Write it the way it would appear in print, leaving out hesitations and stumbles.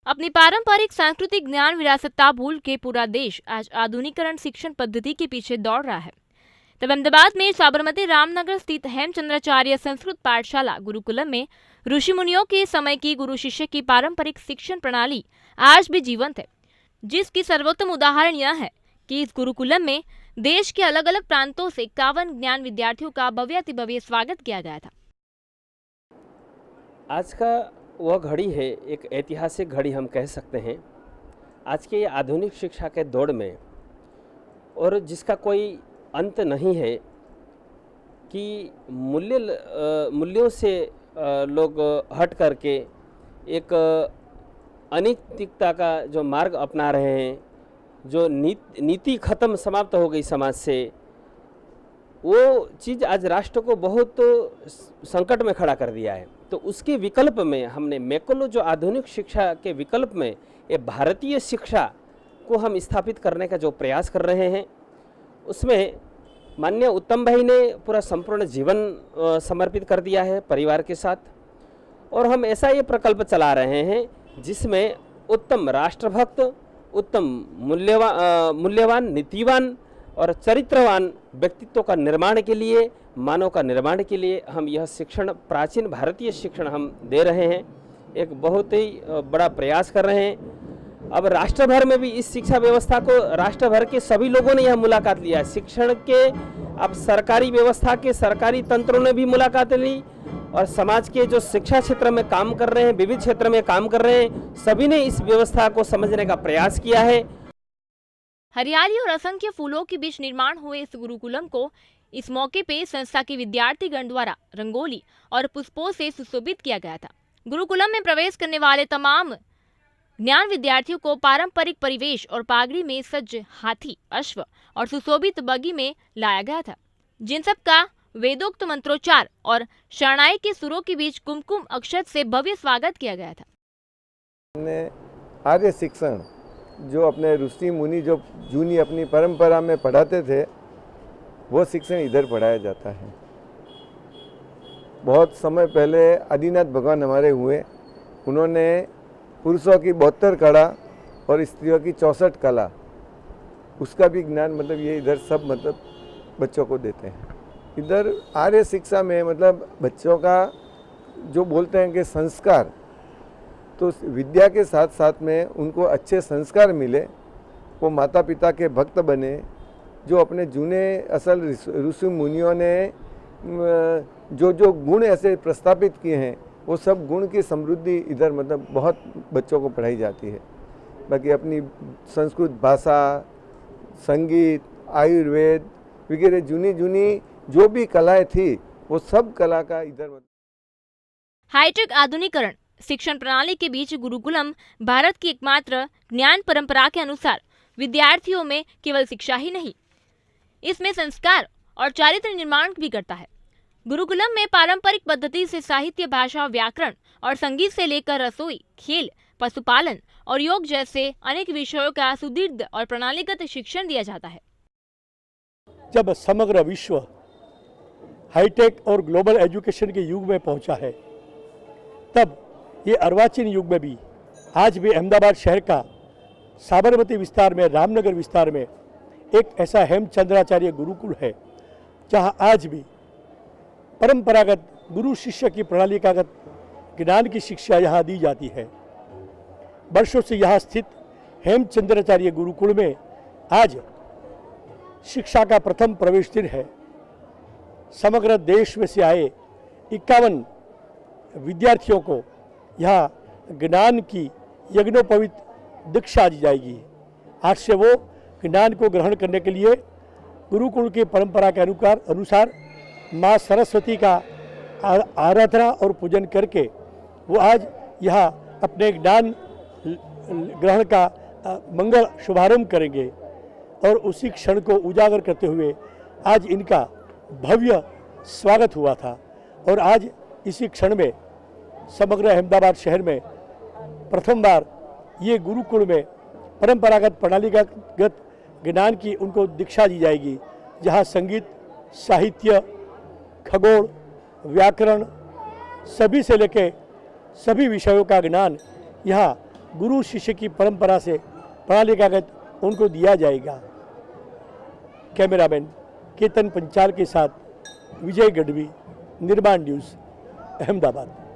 अपनी पारंपरिक सांस्कृतिक ज्ञान विरासतता भूल के पूरा देश आज आधुनिकरण शिक्षण पद्धति के पीछे दौड़ रहा है। तब अहमदाबाद में साबरमती रामनगर स्थित हेमचंद्राचार्य संस्कृत पाठशाला गुरुकुलम में ऋषि मुनियों के समय की गुरु शिष्य की पारंपरिक शिक्षण प्रणाली आज भी जीवंत है, जिसकी सर्वोत्तम उदाहरण यह है कि इस गुरुकुलम में देश के अलग अलग प्रांतों से 51 ज्ञान विद्यार्थियों का भव्यातिभव्य स्वागत किया गया था। आज का वह घड़ी है, एक ऐतिहासिक घड़ी हम कह सकते हैं आज के आधुनिक शिक्षा के दौर में, और जिसका कोई अंत नहीं है कि मूल्यों से लोग हट करके एक अनैतिकता का जो मार्ग अपना रहे हैं, जो नीति खत्म समाप्त हो गई समाज से, वो चीज़ आज राष्ट्र को बहुत संकट में खड़ा कर दिया है। तो उसके विकल्प में हमने मैकोलो जो आधुनिक शिक्षा के विकल्प में ये भारतीय शिक्षा को हम स्थापित करने का जो प्रयास कर रहे हैं, उसमें माननीय उत्तम भाई ने पूरा संपूर्ण जीवन समर्पित कर दिया है परिवार के साथ। और हम ऐसा ये प्रकल्प चला रहे हैं जिसमें उत्तम राष्ट्रभक्त, उत्तम मूल्यवान, नीतिवान और चरित्रवान व्यक्तित्व का निर्माण के लिए, मानव का निर्माण के लिए हम यह शिक्षण, प्राचीन भारतीय शिक्षण हम दे रहे हैं। एक बहुत ही बड़ा प्रयास कर रहे हैं। अब राष्ट्र भर में भी इस शिक्षा व्यवस्था को राष्ट्र भर के सभी लोगों ने यह मुलाकात लिया है। शिक्षण के अब सरकारी व्यवस्था के सरकारी तंत्रों ने भी मुलाकात ली, और समाज के जो शिक्षा क्षेत्र में काम कर रहे हैं, विविध क्षेत्र में काम कर रहे हैं, सभी ने इस व्यवस्था को समझने का प्रयास किया है। हरियाली और असंख्य फूलों के बीच निर्माण हुए इस गुरुकुलम को इस मौके पे संस्था के विद्यार्थीगण द्वारा रंगोली और पुष्पों से सुशोभित किया गया था। गुरुकुलम में प्रवेश करने वाले तमाम ज्ञान विद्यार्थियों को पारंपरिक परिवेश और पागड़ी में सज्ज हाथी, अश्व और सुशोभित बगी में लाया गया था, जिन सब का वेदोक्त मंत्रोच्चार और शरणाई के सुरों के बीच कुमकुम अक्षत से भव्य स्वागत किया गया था। हमने आर्य शिक्षण जो अपने ऋषि मुनि जो जूनी अपनी परंपरा में पढ़ाते थे, वो शिक्षण इधर पढ़ाया जाता है। बहुत समय पहले आदिनाथ भगवान हमारे हुए, उन्होंने पुरुषों की 72 कला और स्त्रियों की 64 कला, उसका भी ज्ञान मतलब ये इधर सब मतलब बच्चों को देते हैं। इधर आर्य शिक्षा में मतलब बच्चों का जो बोलते हैं कि संस्कार, तो विद्या के साथ साथ में उनको अच्छे संस्कार मिले, वो माता पिता के भक्त बने, जो अपने जूने असल ऋषि मुनियों ने जो जो गुण ऐसे प्रस्तापित किए हैं, वो सब गुण की समृद्धि इधर मतलब बहुत बच्चों को पढ़ाई जाती है। बाकी अपनी संस्कृत भाषा, संगीत, आयुर्वेद वगैरह जूनी जो भी कलाएं थी, वो सब कला का इधर। हाईटेक आधुनिकरण शिक्षण प्रणाली के बीच गुरुकुलम भारत की एकमात्र ज्ञान परंपरा के अनुसार विद्यार्थियों में केवल शिक्षा ही नहीं, इसमें संस्कार और चारित्र निर्माण भी करता है। गुरुकुलम में पारंपरिक पद्धति से साहित्य, भाषा, व्याकरण और संगीत से लेकर रसोई, खेल, पशुपालन और योग जैसे अनेक विषयों का सुदृढ़ और प्रणालीगत शिक्षण दिया जाता है। जब समग्र विश्व हाईटेक और ग्लोबल एजुकेशन के युग में पहुंचा है, तब ये अर्वाचीन युग में भी आज भी अहमदाबाद शहर का साबरमती विस्तार में, रामनगर विस्तार में एक ऐसा हेमचंद्राचार्य गुरुकुल है, जहां आज भी परंपरागत गुरु शिष्य की प्रणालीकागत ज्ञान की शिक्षा यहाँ दी जाती है। वर्षों से यहाँ स्थित हेमचंद्राचार्य गुरुकुल में आज शिक्षा का प्रथम प्रवेश दिन है। समग्र देश में से आए 51 विद्यार्थियों को यहाँ ज्ञान की यज्ञोपवीत दीक्षा दी जाएगी। आज से वो ज्ञान को ग्रहण करने के लिए गुरुकुल की परंपरा के अनुसार माँ सरस्वती का आराधना और पूजन करके वो आज यहाँ अपने ज्ञान ग्रहण का मंगल शुभारंभ करेंगे। और उसी क्षण को उजागर करते हुए आज इनका भव्य स्वागत हुआ था। और आज इसी क्षण में समग्र अहमदाबाद शहर में प्रथम बार ये गुरुकुल में परंपरागत प्रणालीगत ज्ञान की उनको दीक्षा दी जाएगी, जहाँ संगीत, साहित्य, खगोल, व्याकरण सभी से लेके सभी विषयों का ज्ञान यहाँ गुरु शिष्य की परंपरा से प्रणालिकागत उनको दिया जाएगा। कैमरामैन केतन पंचाल के साथ विजय गढ़वी, निर्माण न्यूज़, अहमदाबाद।